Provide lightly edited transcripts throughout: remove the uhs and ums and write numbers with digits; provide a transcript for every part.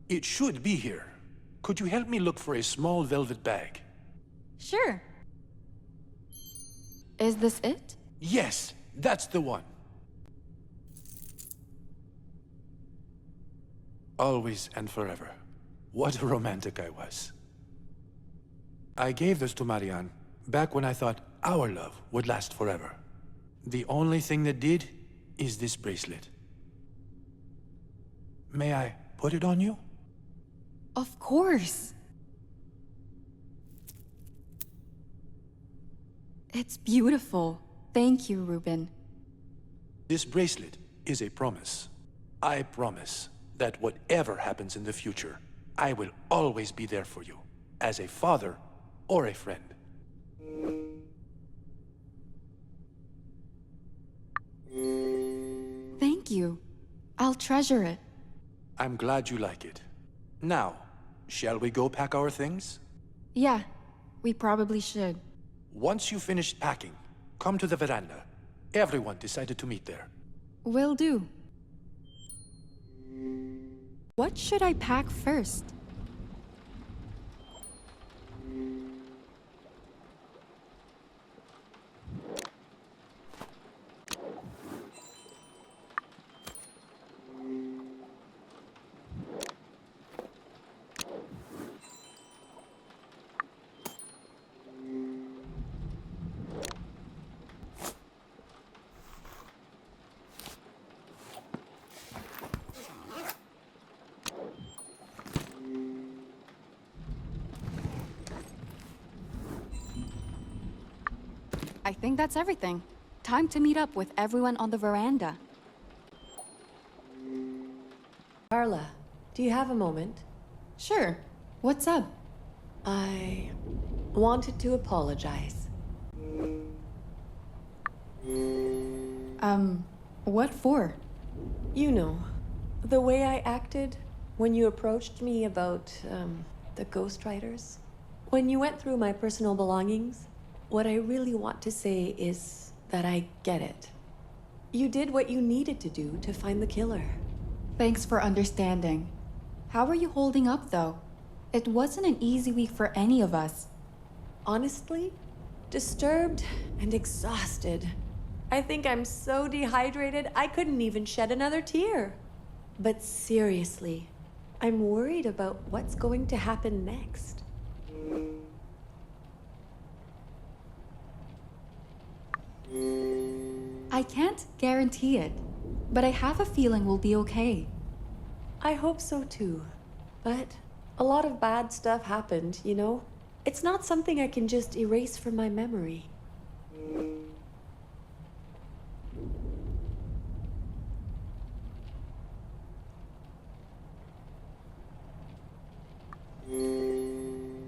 It should be here. Could you help me look for a small velvet bag? Sure. Is this it? Yes, that's the one. Always and forever. What a romantic I was. I gave this to Marianne back when I thought our love would last forever. The only thing that did is this bracelet. May I put it on you? Of course. It's beautiful. Thank you, Ruben. This bracelet is a promise. I promise that whatever happens in the future, I will always be there for you, as a father or a friend. Thank you. I'll treasure it. I'm glad you like it. Now, shall we go pack our things? Yeah, we probably should. Once you finished packing, come to the veranda. Everyone decided to meet there. Will do. What should I pack first? I think that's everything. Time to meet up with everyone on the veranda. Carla, do you have a moment? Sure. What's up? I wanted to apologize. What for? You know, the way I acted when you approached me about, the ghostwriters. When you went through my personal belongings, what I really want to say is that I get it. You did what you needed to do to find the killer. Thanks for understanding. How are you holding up, though? It wasn't an easy week for any of us. Honestly, disturbed and exhausted. I think I'm so dehydrated I couldn't even shed another tear. But seriously, I'm worried about what's going to happen next. I can't guarantee it, but I have a feeling we'll be okay. I hope so too. But a lot of bad stuff happened, you know? It's not something I can just erase from my memory.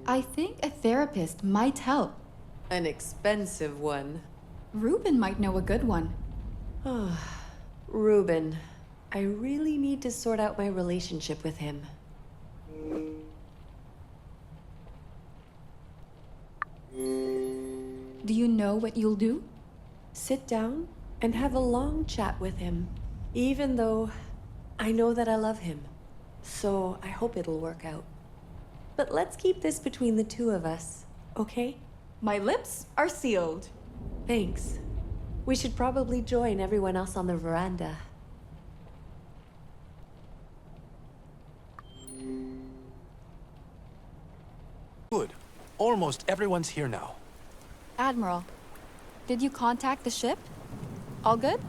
I think a therapist might help. An expensive one. Ruben might know a good one. Ruben, I really need to sort out my relationship with him. Do you know what you'll do? Sit down and have a long chat with him, even though I know that I love him. So I hope it'll work out. But let's keep this between the two of us, okay? My lips are sealed. Thanks. We should probably join everyone else on the veranda. Good. Almost everyone's here now. Admiral, did you contact the ship? All good?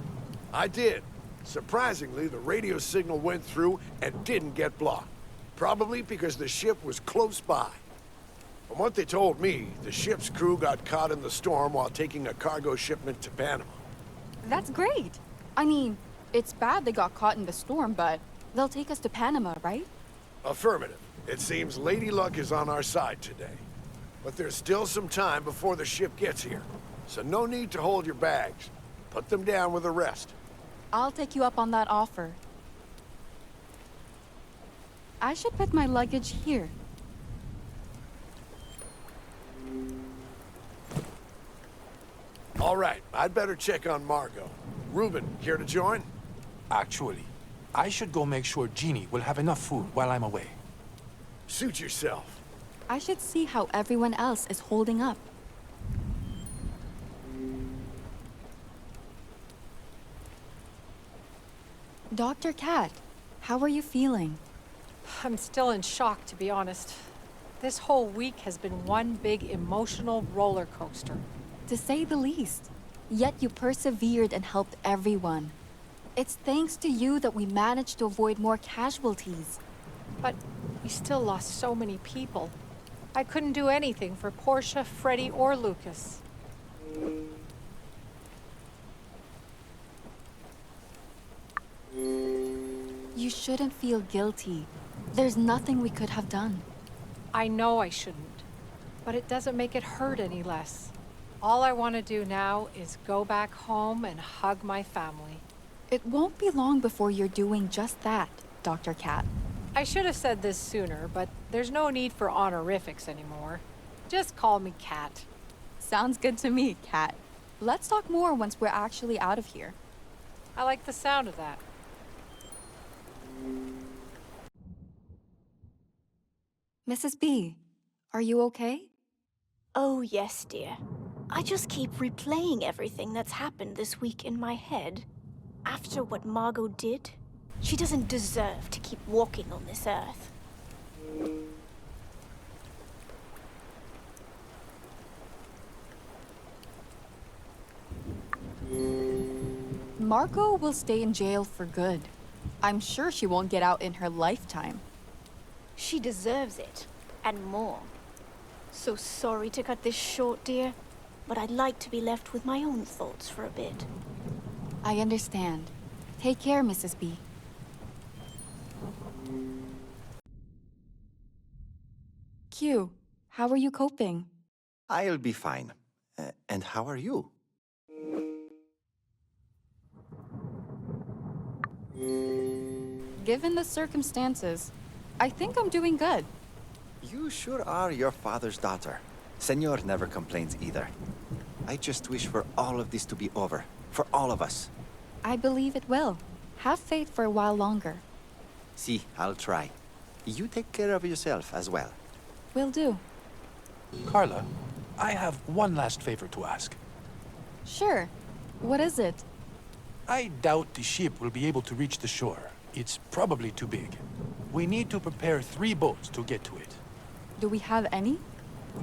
I did. Surprisingly, the radio signal went through and didn't get blocked. Probably because the ship was close by. From what they told me, the ship's crew got caught in the storm while taking a cargo shipment to Panama. That's great. I mean, it's bad they got caught in the storm, but they'll take us to Panama, right? Affirmative. It seems Lady Luck is on our side today. But there's still some time before the ship gets here. So no need to hold your bags. Put them down with the rest. I'll take you up on that offer. I should put my luggage here. All right, I'd better check on Margot. Ruben, care to join? Actually, I should go make sure Jeannie will have enough food while I'm away. Suit yourself. I should see how everyone else is holding up. Dr. Cat, how are you feeling? I'm still in shock, to be honest. This whole week has been one big emotional roller coaster. To say the least. Yet you persevered and helped everyone. It's thanks to you that we managed to avoid more casualties. But we still lost so many people. I couldn't do anything for Portia, Freddie, or Lucas. You shouldn't feel guilty. There's nothing we could have done. I know I shouldn't, but it doesn't make it hurt any less. All I want to do now is go back home and hug my family. It won't be long before you're doing just that, Dr. Cat. I should have said this sooner, but there's no need for honorifics anymore. Just call me Cat. Sounds good to me, Cat. Let's talk more once we're actually out of here. I like the sound of that. Mrs. B, are you okay? Oh, yes, dear. I just keep replaying everything that's happened this week in my head. After what Margot did, she doesn't deserve to keep walking on this earth. Margot will stay in jail for good. I'm sure she won't get out in her lifetime. She deserves it, and more. So sorry to cut this short, dear, but I'd like to be left with my own thoughts for a bit. I understand. Take care, Mrs. B. Q, how are you coping? I'll be fine. And how are you? Given the circumstances, I think I'm doing good. You sure are your father's daughter. Senor never complains either. I just wish for all of this to be over. For all of us. I believe it will. Have faith for a while longer. See, I'll try. You take care of yourself as well. Will do. Carla, I have one last favor to ask. Sure. What is it? I doubt the ship will be able to reach the shore. It's probably too big. We need to prepare 3 boats to get to it. Do we have any?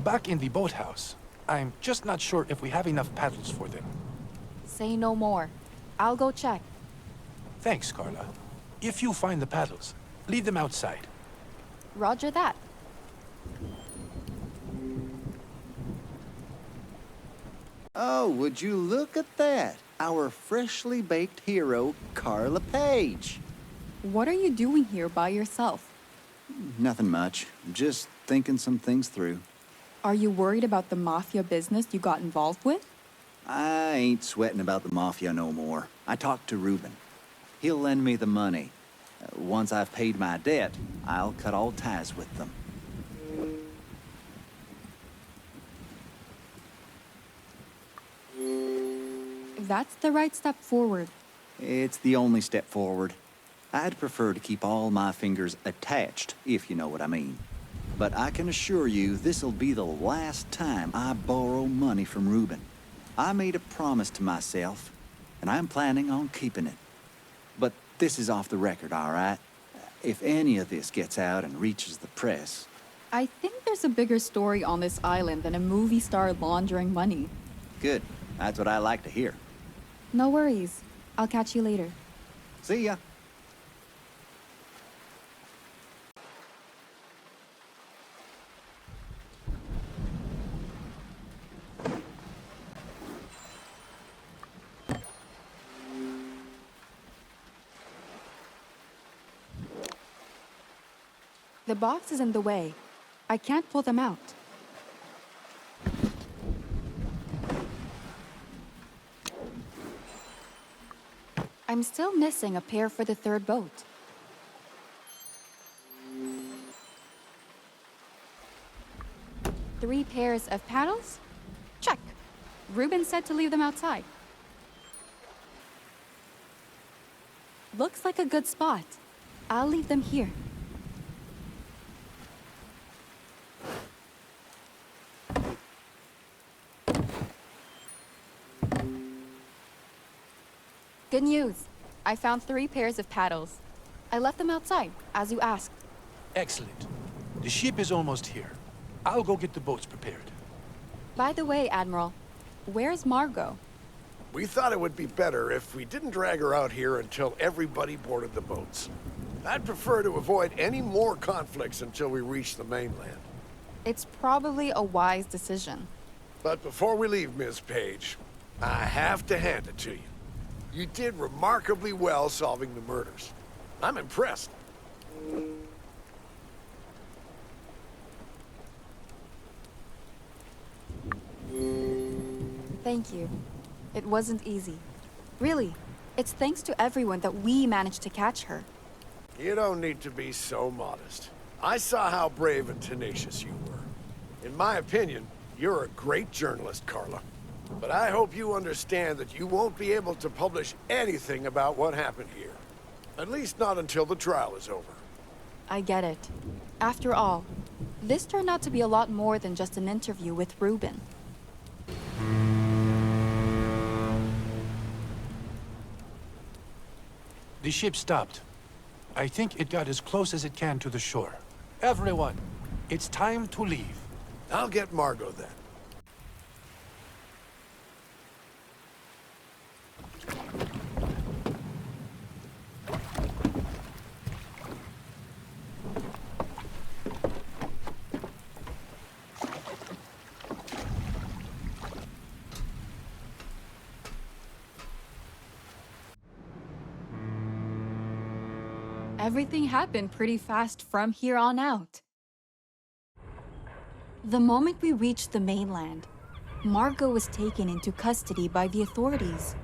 Back in the boathouse, I'm just not sure if we have enough paddles for them. Say no more. I'll go check. Thanks, Carla. If you find the paddles, leave them outside. Roger that. Oh, would you look at that? Our freshly baked hero, Carla Page. What are you doing here by yourself? Nothing much. Just thinking some things through. Are you worried about the mafia business you got involved with? I ain't sweating about the mafia no more. I talked to Reuben. He'll lend me the money. Once I've paid my debt, I'll cut all ties with them. That's the right step forward. It's the only step forward. I'd prefer to keep all my fingers attached, if you know what I mean. But I can assure you this'll be the last time I borrow money from Reuben. I made a promise to myself, and I'm planning on keeping it. But this is off the record, all right? If any of this gets out and reaches the press... I think there's a bigger story on this island than a movie star laundering money. Good. That's what I like to hear. No worries. I'll catch you later. See ya. The box is in the way. I can't pull them out. I'm still missing a pair for the 3rd boat. Three pairs of paddles? Check. Reuben said to leave them outside. Looks like a good spot. I'll leave them here. Good news. I found 3 pairs of paddles. I left them outside, as you asked. Excellent. The ship is almost here. I'll go get the boats prepared. By the way, Admiral, where's Margot? We thought it would be better if we didn't drag her out here until everybody boarded the boats. I'd prefer to avoid any more conflicts until we reach the mainland. It's probably a wise decision. But before we leave, Miss Page, I have to hand it to you. You did remarkably well solving the murders. I'm impressed. Thank you. It wasn't easy. Really, it's thanks to everyone that we managed to catch her. You don't need to be so modest. I saw how brave and tenacious you were. In my opinion, you're a great journalist, Carla. But I hope you understand that you won't be able to publish anything about what happened here. At least not until the trial is over. I get it. After all, this turned out to be a lot more than just an interview with Ruben. The ship stopped. I think it got as close as it can to the shore. Everyone, it's time to leave. I'll get Margot then. Everything happened pretty fast from here on out. The moment we reached the mainland, Margot was taken into custody by the authorities.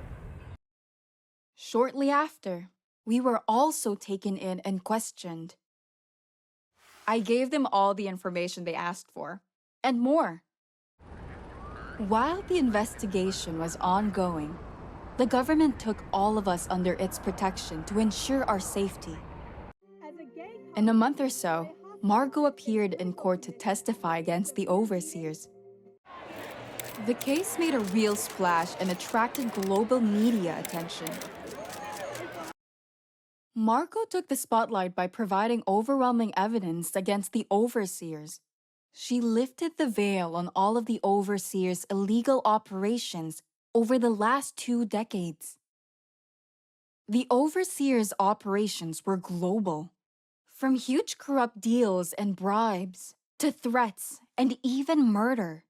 Shortly after, we were also taken in and questioned. I gave them all the information they asked for, and more. While the investigation was ongoing, the government took all of us under its protection to ensure our safety. In a month or so, Margot appeared in court to testify against the overseers. The case made a real splash and attracted global media attention. Margot took the spotlight by providing overwhelming evidence against the overseers. She lifted the veil on all of the overseers' illegal operations over the last 2 decades. The overseers' operations were global. From huge corrupt deals and bribes, to threats and even murder,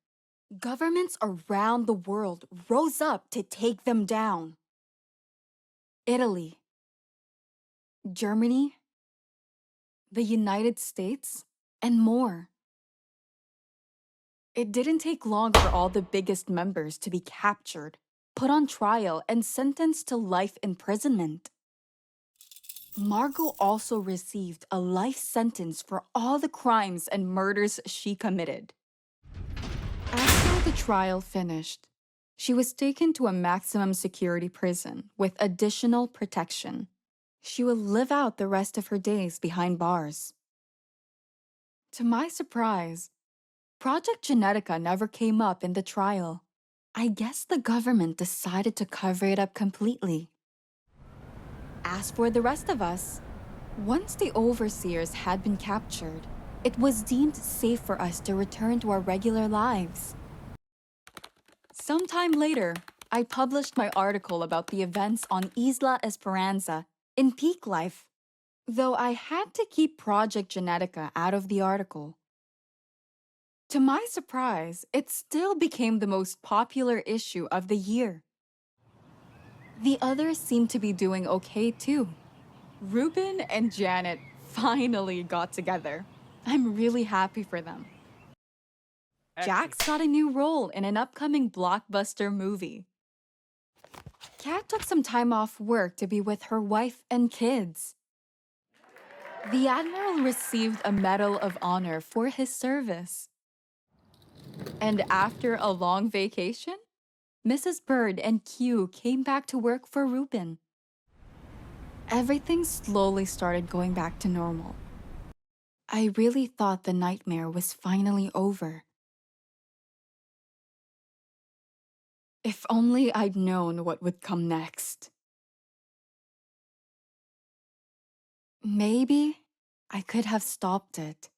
governments around the world rose up to take them down. Italy, Germany, the United States, and more. It didn't take long for all the biggest members to be captured, put on trial, and sentenced to life imprisonment. Margot also received a life sentence for all the crimes and murders she committed. After the trial finished, she was taken to a maximum security prison with additional protection. She will live out the rest of her days behind bars. To my surprise, Project Genetica never came up in the trial. I guess the government decided to cover it up completely. As for the rest of us, once the overseers had been captured, it was deemed safe for us to return to our regular lives. Sometime later, I published my article about the events on Isla Esperanza in Peak Life, though I had to keep Project Genetica out of the article. To my surprise, it still became the most popular issue of the year. The others seem to be doing okay too. Ruben and Janet finally got together. I'm really happy for them. Jack's got a new role in an upcoming blockbuster movie. Kat took some time off work to be with her wife and kids. The Admiral received a Medal of Honor for his service. And after a long vacation, Mrs. Bird and Q came back to work for Ruben. Everything slowly started going back to normal. I really thought the nightmare was finally over. If only I'd known what would come next. Maybe I could have stopped it.